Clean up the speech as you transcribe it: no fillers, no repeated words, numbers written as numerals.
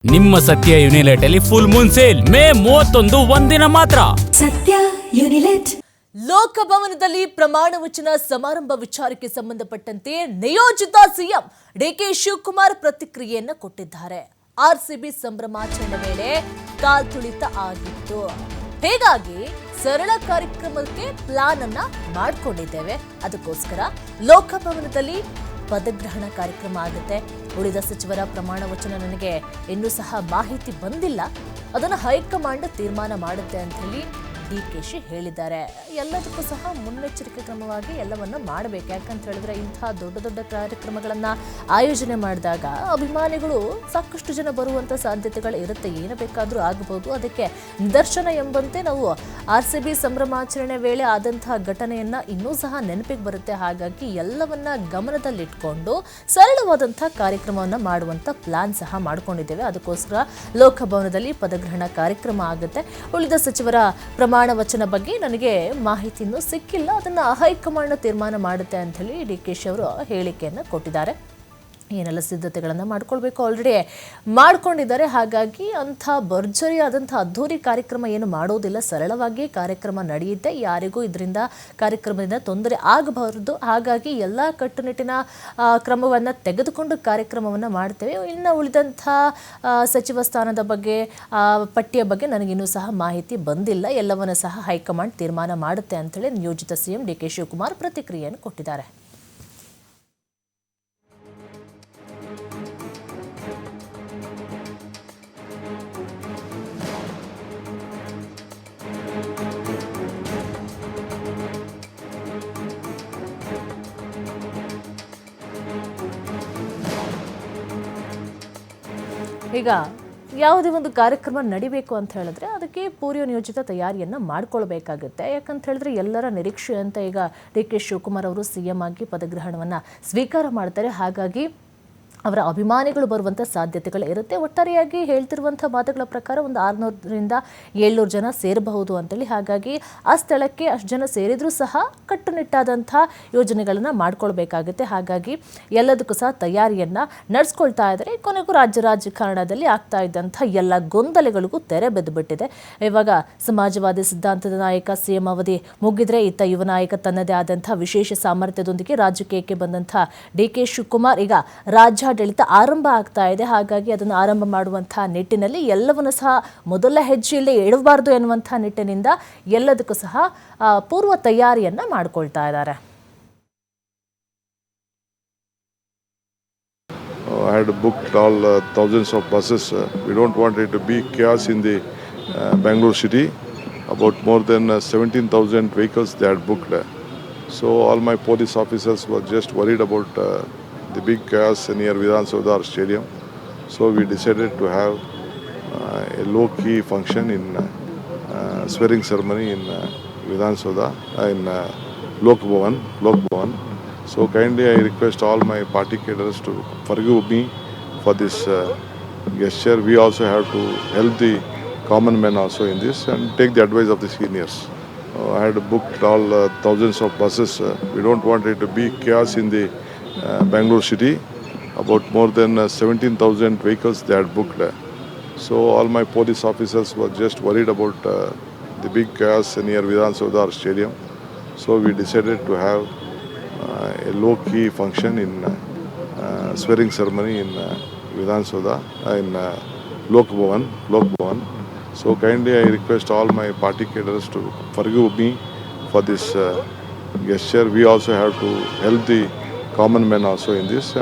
ನಿಮ್ಮ ಸತ್ಯ ಯುನಿಲೆಟ್ ಅಲ್ಲಿ ಫುಲ್ ಮೂನ್ ಸೇಲ್ ಮೇ 31 ಒಂದಿನ ಮಾತ್ರ. ಸತ್ಯ ಯುನಿಲೆಟ್ ಲೋಕಭವನದಲ್ಲಿ ಪ್ರಮಾಣ ವಚನ ಸಮಾರಂಭ ವಿಚಾರಕ್ಕೆ ಸಂಬಂಧಪಟ್ಟಂತೆ ನಿಯೋಜಿತ ಸಿಎಂ ಡಿಕೆ ಶಿವಕುಮಾರ್ ಪ್ರತಿಕ್ರಿಯೆಯನ್ನು ಕೊಟ್ಟಿದ್ದಾರೆ. ಆರ್ಸಿಬಿ ಸಂಭ್ರಮಾಚರಣೆ ವೇಳೆ ಕಾಲ್ತುಳಿತ ಆಗಿತ್ತು, ಹೀಗಾಗಿ ಸರಳ ಕಾರ್ಯಕ್ರಮಕ್ಕೆ ಪ್ಲಾನ್ ಅನ್ನ ಮಾಡಿಕೊಂಡಿದ್ದೇವೆ. ಅದಕ್ಕೋಸ್ಕರ ಲೋಕಭವನದಲ್ಲಿ ಪದಗ್ರಹಣ ಕಾರ್ಯಕ್ರಮ ಆಗುತ್ತೆ. ಉಳಿದ ಸಚಿವರ ಪ್ರಮಾಣ ವಚನ ನನಗೆ ಇನ್ನೂ ಸಹ ಮಾಹಿತಿ ಬಂದಿಲ್ಲ, ಅದನ್ನು ಹೈಕಮಾಂಡ್ ತೀರ್ಮಾನ ಮಾಡುತ್ತೆ ಅಂತ ಹೇಳಿ ಡಿಕೆಶಿ ಹೇಳಿದ್ದಾರೆ. ಎಲ್ಲದಕ್ಕೂ ಸಹ ಮುನ್ನೆಚ್ಚರಿಕೆ ಕ್ರಮವಾಗಿ ಎಲ್ಲವನ್ನ ಮಾಡಬೇಕು. ಯಾಕಂತ ಹೇಳಿದ್ರೆ ಇಂತಹ ದೊಡ್ಡ ದೊಡ್ಡ ಕಾರ್ಯಕ್ರಮಗಳನ್ನ ಆಯೋಜನೆ ಮಾಡಿದಾಗ ಅಭಿಮಾನಿಗಳು ಸಾಕಷ್ಟು ಜನ ಬರುವಂತ ಸಾಧ್ಯತೆಗಳು ಇರುತ್ತೆ, ಏನು ಬೇಕಾದರೂ ಆಗಬಹುದು. ಅದಕ್ಕೆ ನಿದರ್ಶನ ಎಂಬಂತೆ ನಾವು ಆರ್ಸಿಬಿ ಸಂಭ್ರಮಾಚರಣೆ ವೇಳೆ ಆದಂತಹ ಘಟನೆಯನ್ನ ಇನ್ನೂ ಸಹ ನೆನಪಿಗೆ ಬರುತ್ತೆ. ಹಾಗಾಗಿ ಎಲ್ಲವನ್ನ ಗಮನದಲ್ಲಿಟ್ಕೊಂಡು ಸರಳವಾದಂತಹ ಕಾರ್ಯಕ್ರಮವನ್ನ ಮಾಡುವಂತ ಪ್ಲಾನ್ ಸಹ ಮಾಡ್ಕೊಂಡಿದ್ದೇವೆ. ಅದಕ್ಕೋಸ್ಕರ ಲೋಕಭವನದಲ್ಲಿ ಪದಗ್ರಹಣ ಕಾರ್ಯಕ್ರಮ ಆಗುತ್ತೆ. ಉಳಿದ ಸಚಿವರ ಪ್ರಮಾಣ ವಚನ ಬಗ್ಗೆ ನನಗೆ ಮಾಹಿತಿ ಇನ್ನೂ ಸಿಕ್ಕಿಲ್ಲ, ಅದನ್ನ ಹೈಕಮಾಂಡ್ ತೀರ್ಮಾನ ಮಾಡುತ್ತೆ ಅಂತ ಹೇಳಿ ಡಿಕೆಶಿ ಅವರು ಹೇಳಿಕೆಯನ್ನು ಕೊಟ್ಟಿದ್ದಾರೆ. ಏನೆಲ್ಲ ಸಿದ್ಧತೆಗಳನ್ನು ಮಾಡ್ಕೊಳ್ಬೇಕು ಆಲ್ರೆಡಿ ಮಾಡ್ಕೊಂಡಿದ್ದಾರೆ. ಹಾಗಾಗಿ ಅಂಥ ಭರ್ಜರಿಯಾದಂಥ ಅದ್ಧೂರಿ ಕಾರ್ಯಕ್ರಮ ಏನು ಮಾಡೋದಿಲ್ಲ, ಸರಳವಾಗಿ ಕಾರ್ಯಕ್ರಮ ನಡೆಯುತ್ತೆ. ಯಾರಿಗೂ ಇದರಿಂದ ಕಾರ್ಯಕ್ರಮದಿಂದ ತೊಂದರೆ ಆಗಬಾರದು. ಹಾಗಾಗಿ ಎಲ್ಲ ಕಟ್ಟುನಿಟ್ಟಿನ ಕ್ರಮವನ್ನು ತೆಗೆದುಕೊಂಡು ಕಾರ್ಯಕ್ರಮವನ್ನು ಮಾಡ್ತೇವೆ. ಇನ್ನು ಉಳಿದಂಥ ಸಚಿವ ಸ್ಥಾನದ ಬಗ್ಗೆ ಪಟ್ಟಿಯ ಬಗ್ಗೆ ನನಗಿನ್ನೂ ಸಹ ಮಾಹಿತಿ ಬಂದಿಲ್ಲ, ಎಲ್ಲವನ್ನು ಸಹ ಹೈಕಮಾಂಡ್ ತೀರ್ಮಾನ ಮಾಡುತ್ತೆ ಅಂತೇಳಿ ನಿಯೋಜಿತ ಸಿಎಂ ಡಿಕೆ ಶಿವಕುಮಾರ್ ಪ್ರತಿಕ್ರಿಯೆಯನ್ನು ಕೊಟ್ಟಿದ್ದಾರೆ. ಈಗ ಯಾವುದೇ ಒಂದು ಕಾರ್ಯಕ್ರಮ ನಡಿಬೇಕು ಅಂತ ಹೇಳಿದ್ರೆ ಅದಕ್ಕೆ ಪೂರ್ವ ನಿಯೋಜಿತ ತಯಾರಿಯನ್ನು ಮಾಡ್ಕೊಳ್ಬೇಕಾಗುತ್ತೆ. ಯಾಕಂತ ಹೇಳಿದ್ರೆ ಎಲ್ಲರ ನಿರೀಕ್ಷೆ ಅಂತ ಈಗ ಡಿ ಕೆ ಶಿವಕುಮಾರ್ ಅವರು ಸಿಎಂ ಆಗಿ ಪದಗ್ರಹಣವನ್ನು ಸ್ವೀಕಾರ ಮಾಡ್ತಾರೆ. ಹಾಗಾಗಿ ಅವರ ಅಭಿಮಾನಿಗಳು ಬರುವಂಥ ಸಾಧ್ಯತೆಗಳು ಇರುತ್ತೆ. ಒಟ್ಟಾರೆಯಾಗಿ ಹೇಳ್ತಿರುವಂಥ ಮಾತುಗಳ ಪ್ರಕಾರ ಒಂದು 600ರಿಂದ 700 ಜನ ಸೇರಬಹುದು ಅಂತೇಳಿ. ಹಾಗಾಗಿ ಆ ಸ್ಥಳಕ್ಕೆ ಅಷ್ಟು ಜನ ಸೇರಿದರೂ ಸಹ ಕಟ್ಟುನಿಟ್ಟಾದಂಥ ಯೋಜನೆಗಳನ್ನು ಮಾಡ್ಕೊಳ್ಬೇಕಾಗುತ್ತೆ. ಹಾಗಾಗಿ ಎಲ್ಲದಕ್ಕೂ ಸಹ ತಯಾರಿಯನ್ನು ನಡೆಸ್ಕೊಳ್ತಾ ಇದ್ದಾರೆ. ಕೊನೆಗೂ ರಾಜಕಾರಣದಲ್ಲಿ ಆಗ್ತಾ ಇದ್ದಂಥ ಎಲ್ಲ ಗೊಂದಲಗಳಿಗೂ ತೆರೆ ಬಿದ್ದುಬಿಟ್ಟಿದೆ. ಇವಾಗ ಸಮಾಜವಾದಿ ಸಿದ್ಧಾಂತದ ನಾಯಕ ಸಿಎಂ ಅವಧಿ ಮುಗಿದ್ರೆ ಇತ್ತ ಯುವ ನಾಯಕ ತನ್ನದೇ ಆದಂಥ ವಿಶೇಷ ಸಾಮರ್ಥ್ಯದೊಂದಿಗೆ ರಾಜಕೀಯಕ್ಕೆ ಬಂದಂಥ ಡಿ ಕೆ ಶಿವಕುಮಾರ್ ಈಗ ರಾಜ್ಯಾಡಳಿತ ಆರಂಭ ಆಗ್ತಾ ಇದೆ. ಹಾಗಾಗಿ ಅದನ್ನು ಆರಂಭ ಮಾಡುವಂತಹ ನಿಟ್ಟಿನಲ್ಲಿ ಎಲ್ಲವನ್ನೂ ಸಹ ಮೊದಲ ಹೆಜ್ಜೆಯಲ್ಲಿ ಇಡಬಾರ್ದು ಎನ್ನುವಂಥ ನಿಟ್ಟಿನಿಂದ ಎಲ್ಲದಕ್ಕೂ ಸಹ ಪೂರ್ವ ತಯಾರಿಯನ್ನ ಮಾಡ್ಕೊಳ್ತಾ ಇದ್ದಾರೆ. I had booked all thousands of buses. We don't want it to be chaos in the Bangalore city. About more than 17,000 vehicles they had booked. So all my police officers were just worried about the big chaos near Vidhan Saudar Stadium. So we decided to have a low-key function in swearing ceremony in Vidhan Saudar in Lok Bhavan. So kindly I request all my party cadres to forgive me for this gesture. We also have to help the common men also in this and take the advice of the seniors. I had booked all thousands of buses. We don't want it to be chaos in the Bangalore city. About more than 17,000 vehicles they had booked. So all my police officers were just worried about the big chaos near Vidhan Saudar Stadium. So we decided to have a low-key function in swearing ceremony in Vidhan Saudar in Lok Bhavan. So kindly I request all my party cadres to forgive me for this gesture. We also have to help the common men also in this and